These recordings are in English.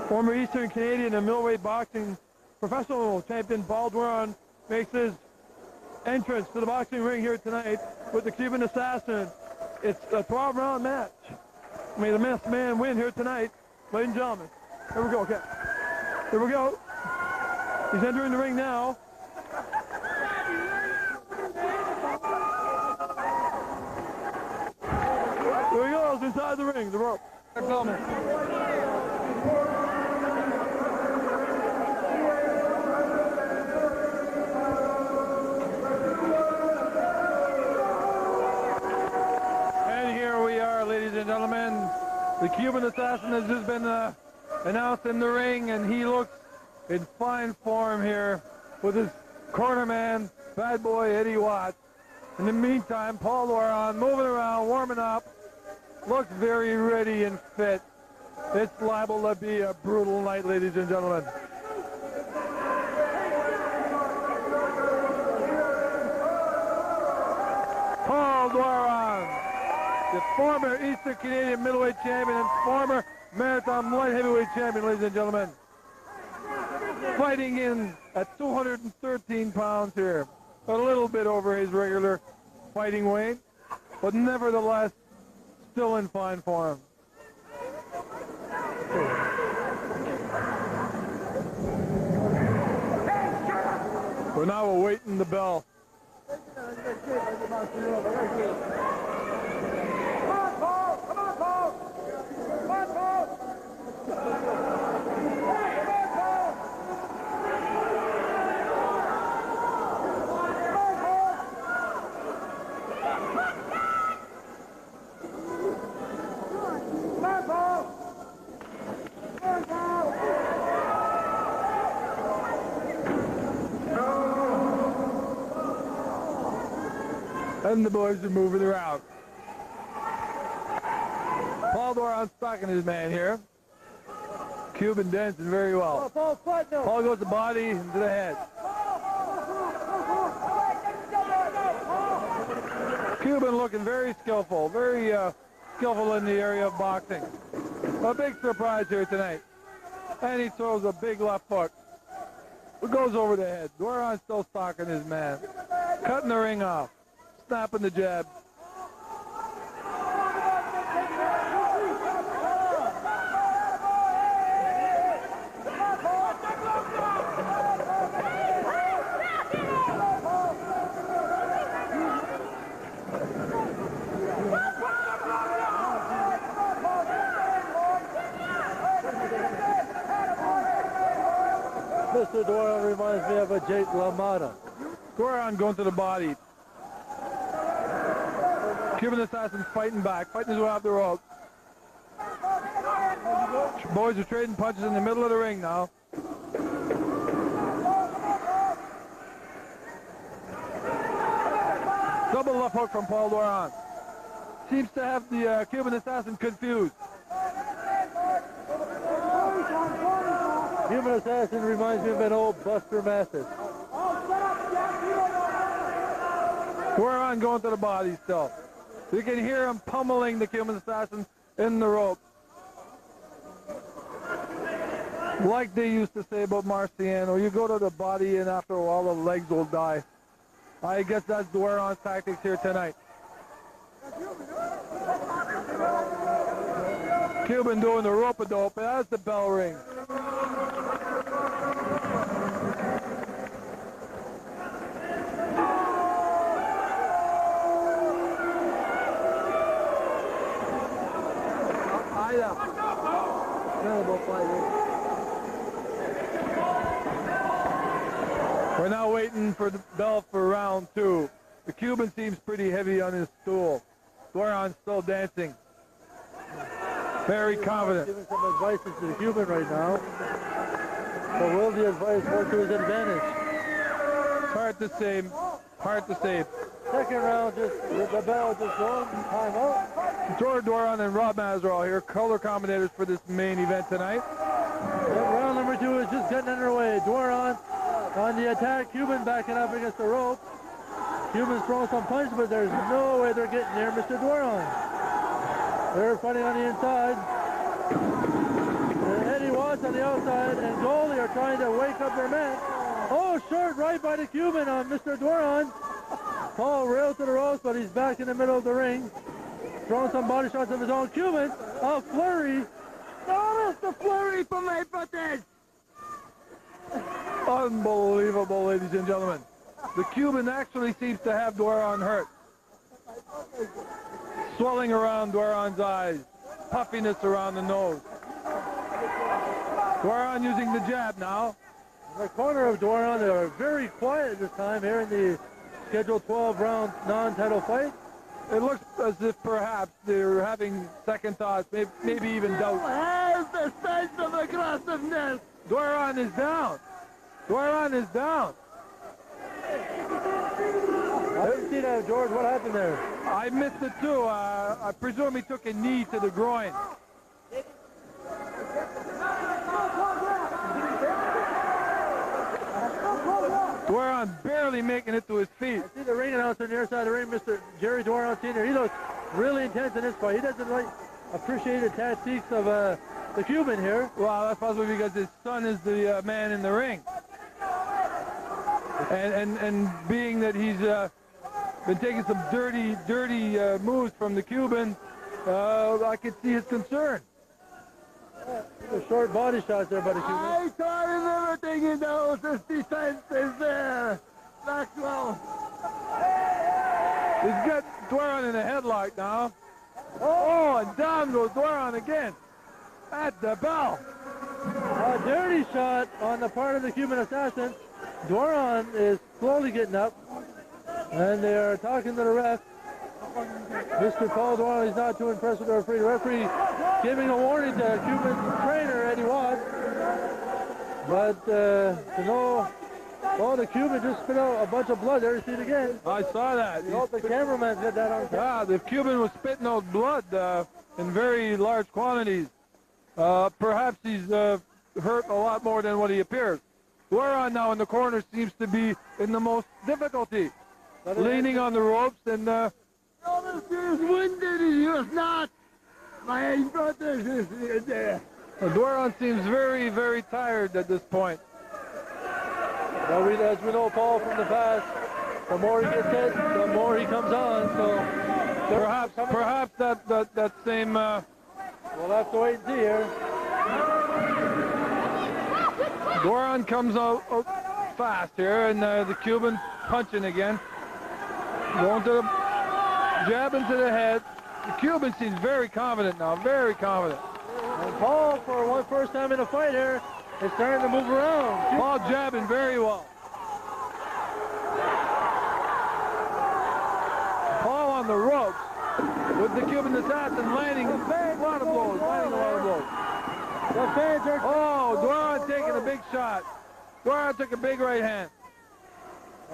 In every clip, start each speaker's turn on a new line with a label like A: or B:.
A: Former Eastern Canadian and middleweight boxing professional champion Paul Doiron makes his entrance to the boxing ring here tonight with the Cuban Assassin. It's a 12-round match. May the best man win here tonight, ladies and gentlemen. Here we go, okay. Here we go. He's entering the ring now. Here he goes inside the ring, the rope. They're filming. And here we are, ladies and gentlemen. The Cuban Assassin has just been announced in the ring, and he looks in fine form here with his corner man, bad boy Eddie Watts. In the meantime, Paul Doiron moving around, warming up, looks very ready and fit. It's liable to be a brutal night, ladies and gentlemen. Paul Doiron, the former Eastern Canadian middleweight champion and former marathon light heavyweight champion, ladies and gentlemen. Fighting in at 213 pounds here. A little bit over his regular fighting weight, but nevertheless, still in fine form. We're now awaiting the bell. And the boys are moving around. Paul Doiron stalking his man here. Cuban dancing very well. Paul goes to the body and to the head. Cuban looking very skillful, very skillful in the area of boxing. A big surprise here tonight. And he throws a big left foot. It goes over the head. Doiron still stalking his man. Cutting the ring off. Snapping the jab.
B: Mr. Doiron reminds me of a Jake LaMotta.
A: Doiron going to the body. Cuban Assassin fighting back, fighting his way off the rope. Boys are trading punches in the middle of the ring now. Double left hook from Paul Doiron. Seems to have the Cuban Assassin confused.
B: Cuban Assassin reminds me of an old Buster Mathis.
A: Doiron going to the body still. You can hear him pummeling the Cuban Assassin in the rope. Like they used to say about Marciano, you go to the body and after a while the legs will die. I guess that's Doiron's tactics here tonight. Cuban doing the rope-a-dope, and that's the bell ring. We're now waiting for the bell for round two. The Cuban seems pretty heavy on his stool. Doiron's still dancing. Very confident.
B: Giving some advice to the Cuban right now. So will the advice work to his advantage?
A: Hard to say. Hard to say.
B: Second round, the bell just going. Time out.
A: George Doiron and Rob Mazerall here, color commentators for this main event tonight.
B: Round number two is just getting underway. Doiron on the attack. Cuban backing up against the rope. Cuban's throwing some punches, but there's no way they're getting near Mr. Doiron. They're fighting on the inside. Eddie Watts on the outside, and goalie are trying to wake up their man. Oh, short right by the Cuban on Mr. Doiron. Paul railed to the ropes, but he's back in the middle of the ring. Throwing some body shots of his own. Cuban, a flurry.
C: Notice the flurry from my footage.
A: Unbelievable, ladies and gentlemen. The Cuban actually seems to have Doiron hurt. Swelling around Doiron's eyes. Puffiness around the nose. Doiron using the jab now.
B: In the corner of Doiron, they are very quiet this time here in the scheduled 12-round non-title fight.
A: It looks as if perhaps they're having second thoughts, maybe even doubt.
C: Has the sense of aggressiveness.
A: Doiron is down. Doiron is down.
B: I didn't see that, George. What happened there?
A: I missed it too. I presume he took a knee to the groin. Doiron barely making it to his feet.
B: I see the ring announcer on the other side of the ring, Mr. Jerry Doiron Sr. He looks really intense in this fight. He doesn't appreciate the tactics of the Cuban here.
A: Well, that's possibly because his son is the man in the ring. And being that he's been taking some dirty moves from the Cuban, I could see his concern.
B: The short body shots there by the Cuban.
C: I saw him everything he knows. His defense is there. Maxwell.
A: He's got Doiron in a headlock now. Oh, and down goes Doiron again. At the bell.
B: A dirty shot on the part of the Cuban assassin. Doiron is slowly getting up, and they are talking to the ref. Mr. Paul Doiron is not too impressed with the referee. The referee giving a warning to Cuban trainer Eddie Watts. But the Cuban just spit out a bunch of blood there. You see it again.
A: I saw that.
B: I hope the cameraman did that on camera.
A: Yeah, the Cuban was spitting out blood in very large quantities. Perhaps he's hurt a lot more than what he appears. Doiron now in the corner seems to be in the most difficulty. Leaning on the ropes and...
C: Notice he's wounded, he is not. My brother is there.
A: Doiron seems very, very tired at this point.
B: Well, as we know, Paul, from the past, the more he gets hit, the more he comes on. So
A: perhaps that same...
B: we'll have to wait and see here.
A: Doiron comes out fast here, and the Cuban punching again. Going to the jab into the head. The Cuban seems very confident now, very confident.
B: And Paul, for one first time in a fight here, is starting to move around.
A: Paul jabbing very well. Paul on the ropes with the Cuban assassin landing a lot of blows,
B: The fans are...
A: Oh, Doiron taking a big shot. Doiron took a big right hand.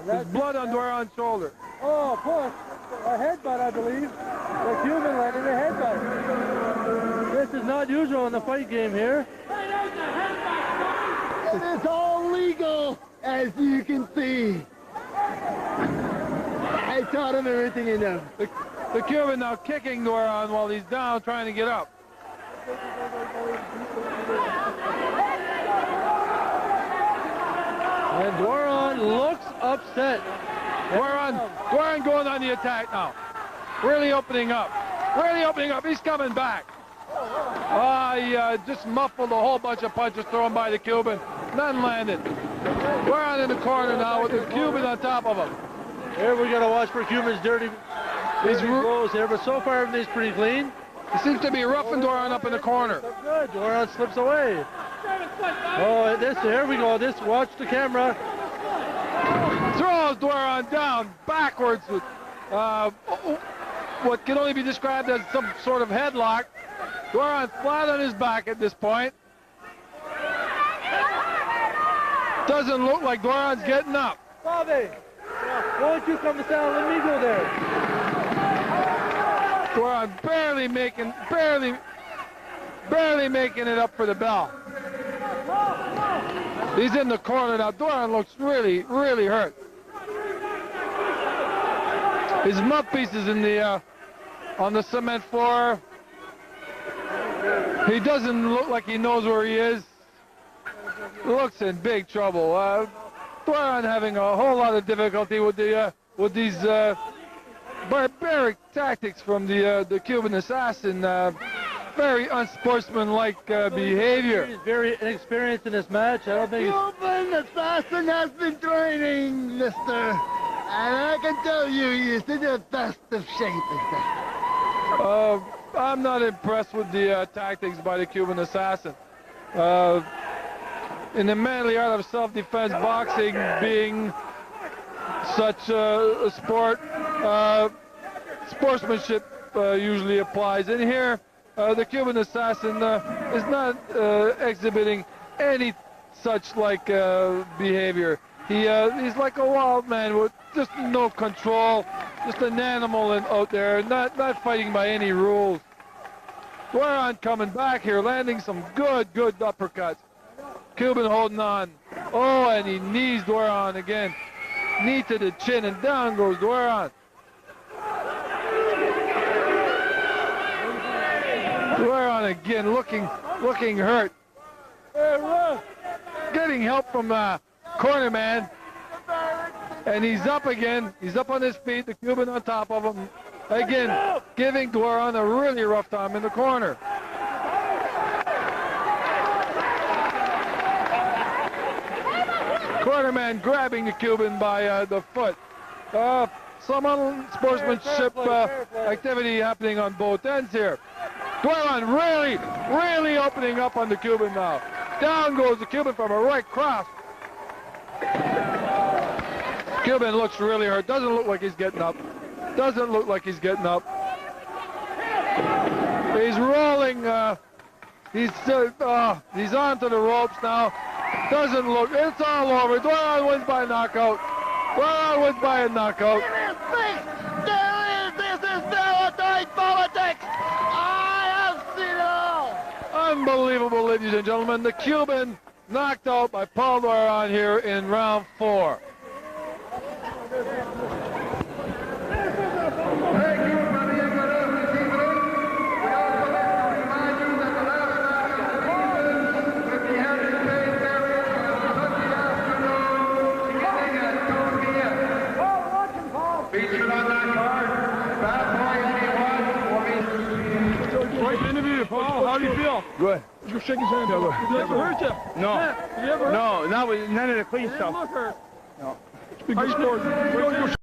A: There's blood on Doiron's shoulder.
B: Oh, push. A headbutt, I believe. The Cuban landed a headbutt. This is not usual in the fight game here.
C: It is all legal, as you can see. I taught him everything he knows.
A: The Cuban now kicking Doiron while he's down, trying to get up.
B: And Doiron looks upset.
A: Doiron going on the attack now. Really opening up. He's coming back. He just muffled a whole bunch of punches thrown by the Cuban. None landed. Doiron in the corner now with the Cuban on top of him.
B: Here we got to watch for Cuban's dirty blows here, but so far everything's pretty clean.
A: He seems to be roughing Doiron up in the corner.
B: Good. Doiron slips away. Oh, here we go. Watch the camera.
A: Throws Doiron down backwards with what can only be described as some sort of headlock. Doiron flat on his back at this point. Doesn't look like Doiron's getting up.
B: Bobby, why don't you come to town? Let me go there.
A: Doiron barely making it up for the bell. He's in the corner now. Doiron looks really, really hurt. His mouthpiece is in the on the cement floor. He doesn't look like he knows where he is. Looks in big trouble. Doiron having a whole lot of difficulty with these barbaric tactics from the Cuban assassin. Very unsportsmanlike behavior.
B: He's very inexperienced in this match. I don't think
C: Cuban assassin has been training, mister. And I can tell you, he's in the best of shape.
A: I'm not impressed with the tactics by the Cuban assassin. In the manly art of self-defense, boxing being such a sport, sportsmanship usually applies. And here, the Cuban assassin is not exhibiting any such like behavior. He's like a wild man with just no control, just an animal out there, not fighting by any rules. Doiron coming back here, landing some good uppercuts. Cuban holding on. Oh, and he knees Doiron again. Knee to the chin, and down goes Doiron. Doiron again, looking hurt. Getting help from corner man, and he's up again. He's up on his feet. The Cuban on top of him. Again, giving Doiron a really rough time in the corner. Cornerman grabbing the Cuban by the foot. Some unsportsmanship activity happening on both ends here. Doiron really opening up on the Cuban now. Down goes the Cuban from a right cross. Cuban looks really hurt. Doesn't look like he's getting up. Doesn't look like he's getting up. He's rolling. He's on to the ropes now. Doesn't look. It's all over. Doiron wins by knockout. Doiron wins by a knockout.
C: This is military politics. I have seen it all.
A: Unbelievable, ladies and gentlemen. The Cuban knocked out by Paul Doiron here in round 4.
D: Featured on that card, Bad Boy 81.
A: Great interview, Paul. How do you feel?
D: Good.
A: You shake his hand. Did it ever hurt you?
D: No.
A: Did you ever hurt?
D: No, none of the clean
A: You
D: stuff.
A: didn't look hurt.
D: No.
A: How you scored?